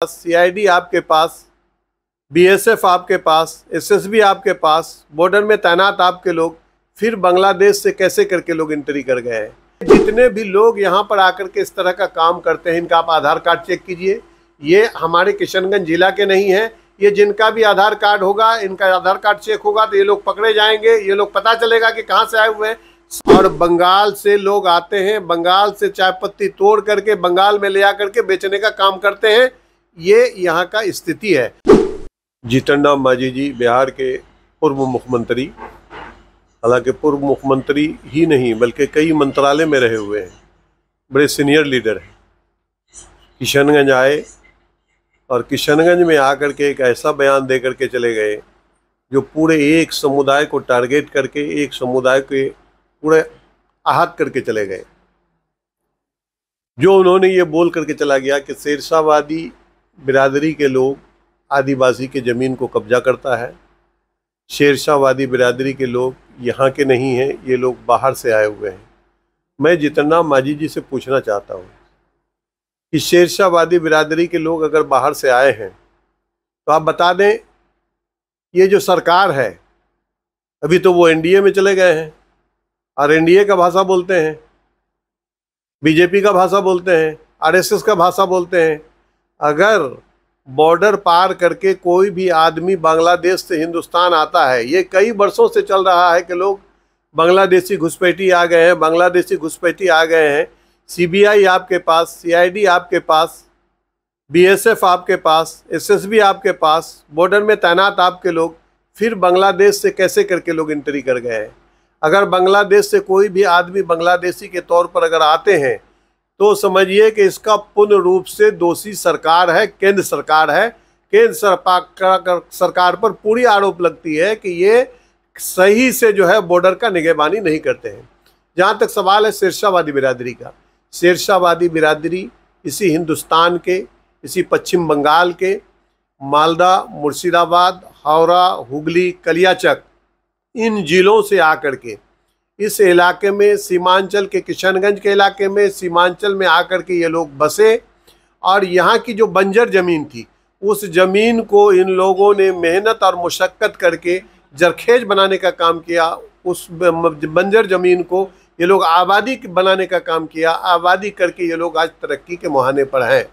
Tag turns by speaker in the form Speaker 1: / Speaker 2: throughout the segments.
Speaker 1: CID आपके पास, BSF आपके पास, SSB आपके पास, बॉर्डर में तैनात आपके लोग, फिर बांग्लादेश से कैसे करके लोग एंट्री कर गए हैं। जितने भी लोग यहाँ पर आकर के इस तरह का काम करते हैं, इनका आप आधार कार्ड चेक कीजिए। ये हमारे किशनगंज जिला के नहीं है। ये जिनका भी आधार कार्ड होगा, इनका आधार कार्ड चेक होगा तो ये लोग पकड़े जाएंगे। ये लोग पता चलेगा कि कहाँ से आए हुए हैं। और बंगाल से लोग आते हैं, बंगाल से चाय पत्ती तोड़ करके बंगाल में ले आकर के बेचने का काम करते हैं। ये यहाँ का स्थिति है। जीतन राम मांझी जी बिहार के पूर्व मुख्यमंत्री, हालांकि पूर्व मुख्यमंत्री ही नहीं बल्कि कई मंत्रालय में रहे हुए हैं, बड़े सीनियर लीडर हैं। किशनगंज आए और किशनगंज में आकर के एक ऐसा बयान दे करके चले गए जो पूरे एक समुदाय को टारगेट करके एक समुदाय के पूरे आहत करके चले गए। जो उन्होंने ये बोल करके चला गया कि शेरशाहवादी बिरादरी के लोग आदिवासी के ज़मीन को कब्जा करता है। शेरशाहवादी बिरादरी के लोग यहाँ के नहीं हैं, ये लोग बाहर से आए हुए हैं। मैं जीतन राम मांझी जी से पूछना चाहता हूँ कि शेरशाहवादी बिरादरी के लोग अगर बाहर से आए हैं तो आप बता दें, ये जो सरकार है अभी तो वो एनडीए में चले गए हैं और एनडीए का भाषा बोलते हैं, बीजेपी का भाषा बोलते हैं, आरएसएस का भाषा बोलते हैं। अगर बॉर्डर पार करके कोई भी आदमी बांग्लादेश से हिंदुस्तान आता है, ये कई वर्षों से चल रहा है कि लोग बांग्लादेशी घुसपैठी आ गए हैं, बांग्लादेशी घुसपैठी आ गए हैं। सीबीआई आपके पास, सीआईडी आपके पास, बीएसएफ आपके पास, एसएसबी आपके पास, बॉर्डर में तैनात आपके लोग, फिर बांग्लादेश से कैसे करके लोग एंट्री कर गए हैं। अगर बांग्लादेश से कोई भी आदमी बांग्लादेशी के तौर पर अगर आते हैं तो समझिए कि इसका पूर्ण रूप से दोषी सरकार है, केंद्र सरकार है। केंद्र सरकार पर पूरी आरोप लगती है कि ये सही से जो है बॉर्डर का निगहबानी नहीं करते हैं। जहाँ तक सवाल है शेरशाहवादी बिरादरी का, शेरशाहवादी बिरादरी इसी हिंदुस्तान के, इसी पश्चिम बंगाल के मालदा, मुर्शिदाबाद, हावड़ा, हुगली, कलियाचक, इन जिलों से आकर के इस इलाके में, सीमांचल के किशनगंज के इलाके में, सीमांचल में आकर के ये लोग बसे और यहाँ की जो बंजर ज़मीन थी उस ज़मीन को इन लोगों ने मेहनत और मुशक्क़त करके जरखेज बनाने का काम किया। उस बंजर ज़मीन को ये लोग आबादी बनाने का काम किया। आबादी करके ये लोग आज तरक्की के मुहाने पर हैं।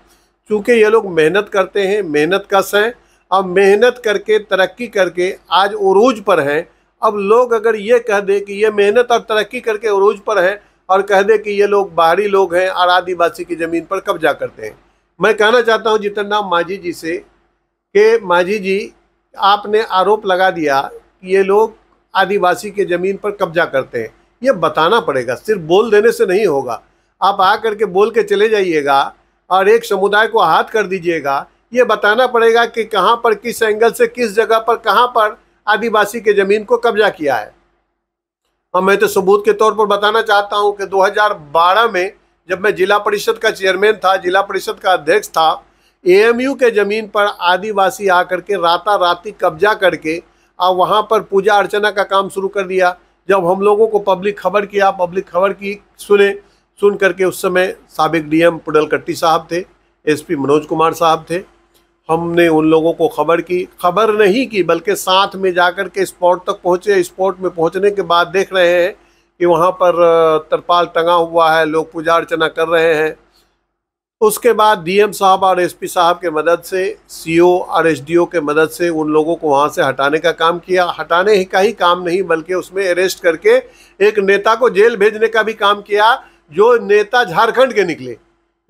Speaker 1: चूँकि ये लोग मेहनत करते हैं, मेहनत कश हैं और मेहनत करके तरक्की करके आज उरूज पर हैं। अब लोग अगर ये कह दे कि ये मेहनत और तरक्की करके उरूज पर हैं और कह दे कि ये लोग बाहरी लोग हैं और आदिवासी की ज़मीन पर कब्जा करते हैं, मैं कहना चाहता हूँ जीतन राम मांझी जी से कि मांझी जी, आपने आरोप लगा दिया कि ये लोग आदिवासी के ज़मीन पर कब्जा करते हैं। ये बताना पड़ेगा, सिर्फ बोल देने से नहीं होगा। आप आ करके बोल के चले जाइएगा और एक समुदाय को आहत कर दीजिएगा। ये बताना पड़ेगा कि कहाँ पर, किस एंगल से, किस जगह पर, कहाँ पर आदिवासी के ज़मीन को कब्जा किया है। और मैं तो सबूत के तौर पर बताना चाहता हूं कि 2012 में जब मैं जिला परिषद का चेयरमैन था, जिला परिषद का अध्यक्ष था, एएमयू के ज़मीन पर आदिवासी आकर के राताराती कब्जा करके और वहां पर पूजा अर्चना का काम शुरू कर दिया। जब हम लोगों को पब्लिक खबर किया, पब्लिक खबर की सुन करके उस समय साबिक डीएम पुडलकट्टी साहब थे, एसपी मनोज कुमार साहब थे। हमने उन लोगों को खबर नहीं की बल्कि साथ में जाकर के स्पॉट तक पहुँचे। स्पॉट में पहुँचने के बाद देख रहे हैं कि वहाँ पर तरपाल टंगा हुआ है, लोग पूजा अर्चना कर रहे हैं। उसके बाद डीएम साहब और एसपी साहब के मदद से, सीओ और एसडीओ के मदद से उन लोगों को वहाँ से हटाने का काम किया। हटाने का ही काम नहीं बल्कि उसमें अरेस्ट करके एक नेता को जेल भेजने का भी काम किया, जो नेता झारखंड के निकले।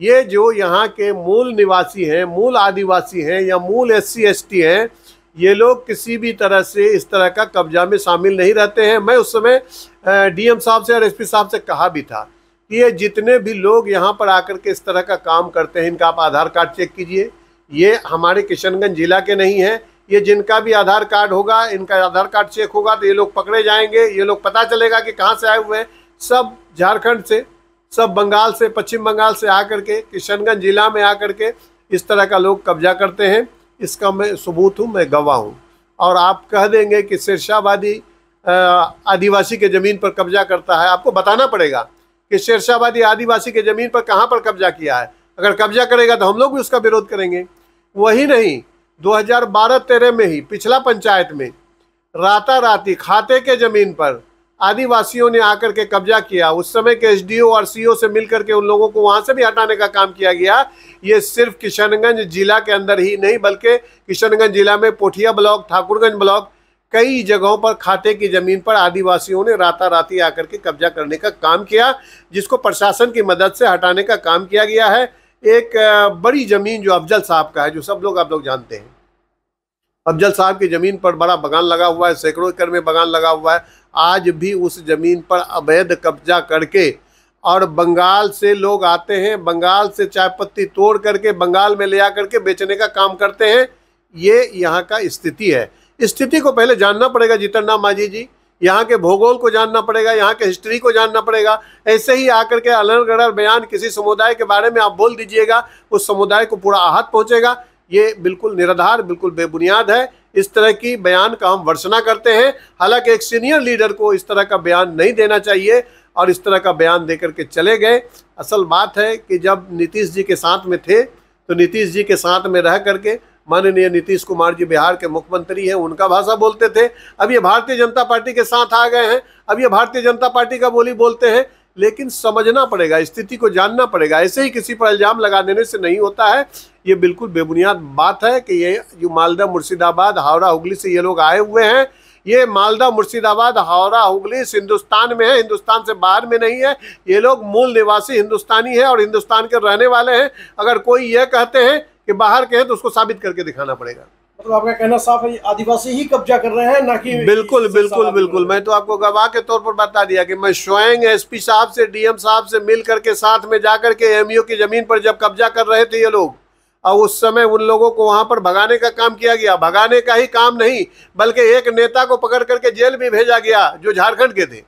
Speaker 1: ये जो यहाँ के मूल निवासी हैं, मूल आदिवासी हैं या मूल SC ST हैं, ये लोग किसी भी तरह से इस तरह का कब्जा में शामिल नहीं रहते हैं। मैं उस समय डीएम साहब से और एसपी साहब से कहा भी था कि ये जितने भी लोग यहाँ पर आकर के इस तरह का काम करते हैं, इनका आप आधार कार्ड चेक कीजिए। ये हमारे किशनगंज जिला के नहीं हैं। ये जिनका भी आधार कार्ड होगा, इनका आधार कार्ड चेक होगा तो ये लोग पकड़े जाएंगे। ये लोग पता चलेगा कि कहाँ से आए हुए हैं। सब झारखंड से, सब बंगाल से, पश्चिम बंगाल से आकर के किशनगंज जिला में आकर के इस तरह का लोग कब्जा करते हैं। इसका मैं सबूत हूँ, मैं गवाह हूँ। और आप कह देंगे कि शेरशाहवादी आदिवासी के ज़मीन पर कब्जा करता है, आपको बताना पड़ेगा कि शेरशाहवादी आदिवासी के ज़मीन पर कहाँ पर कब्जा किया है। अगर कब्जा करेगा तो हम लोग भी उसका विरोध करेंगे। वही नहीं, 2012-13 में ही पिछला पंचायत में राताराती खाते के जमीन पर आदिवासियों ने आकर के कब्जा किया। उस समय के एसडीओ और सीओ से मिलकर के उन लोगों को वहां से भी हटाने का काम किया गया। ये सिर्फ किशनगंज जिला के अंदर ही नहीं, बल्कि किशनगंज जिला में पोठिया ब्लॉक, ठाकुरगंज ब्लॉक, कई जगहों पर खाते की जमीन पर आदिवासियों ने राताराती आकर के कब्जा करने का काम किया, जिसको प्रशासन की मदद से हटाने का काम किया गया है। एक बड़ी जमीन जो अफजल साहब का है, जो सब लोग आप लोग जानते हैं, अफजल साहब की जमीन पर बड़ा बगान लगा हुआ है, सैकड़ों एकड़ में बगान लगा हुआ है। आज भी उस जमीन पर अवैध कब्जा करके, और बंगाल से लोग आते हैं, बंगाल से चाय पत्ती तोड़ करके बंगाल में ले आकर के बेचने का काम करते हैं। ये यहाँ का स्थिति है। स्थिति को पहले जानना पड़ेगा जीतन राम मांझी जी, यहाँ के भूगोल को जानना पड़ेगा, यहाँ के हिस्ट्री को जानना पड़ेगा। ऐसे ही आकर के अलग-गड़र बयान किसी समुदाय के बारे में आप बोल दीजिएगा, उस समुदाय को पूरा आहत पहुँचेगा। ये बिल्कुल निराधार, बिल्कुल बेबुनियाद है। इस तरह की बयान का हम वर्षना करते हैं। हालांकि एक सीनियर लीडर को इस तरह का बयान नहीं देना चाहिए, और इस तरह का बयान देकर के चले गए। असल बात है कि जब नीतीश जी के साथ में थे, तो नीतीश जी के साथ में रह करके, माननीय नीतीश कुमार जी बिहार के मुख्यमंत्री हैं, उनका भाषा बोलते थे। अब ये भारतीय जनता पार्टी के साथ आ गए हैं, अब ये भारतीय जनता पार्टी का बोली बोलते हैं। लेकिन समझना पड़ेगा, स्थिति को जानना पड़ेगा। ऐसे ही किसी पर इल्जाम लगा देने से नहीं होता है। ये बिल्कुल बेबुनियाद बात है कि ये जो मालदा, मुर्शिदाबाद, हावड़ा, हुगली से ये लोग आए हुए हैं। ये मालदा, मुर्शिदाबाद, हावड़ा, हुगली हिंदुस्तान में है, हिंदुस्तान से बाहर में नहीं है। ये लोग मूल निवासी हिंदुस्तानी है और हिंदुस्तान के रहने वाले हैं। अगर कोई ये कहते हैं कि बाहर के हैं, तो उसको साबित करके दिखाना पड़ेगा।
Speaker 2: मतलब आपका कहना साफ है, आदिवासी ही कब्जा कर रहे हैं, ना कि
Speaker 1: बिल्कुल बिल्कुल बिल्कुल। मैं तो आपको गवाह के तौर पर बता दिया कि मैं स्वयं एसपी साहब से, डीएम साहब से मिल करके साथ में जाकर के एमयू की जमीन पर जब कब्जा कर रहे थे ये लोग, और उस समय उन लोगों को वहां पर भगाने का काम किया गया। भगाने का ही काम नहीं, बल्कि एक नेता को पकड़ करके जेल भी भेजा गया जो झारखंड के थे।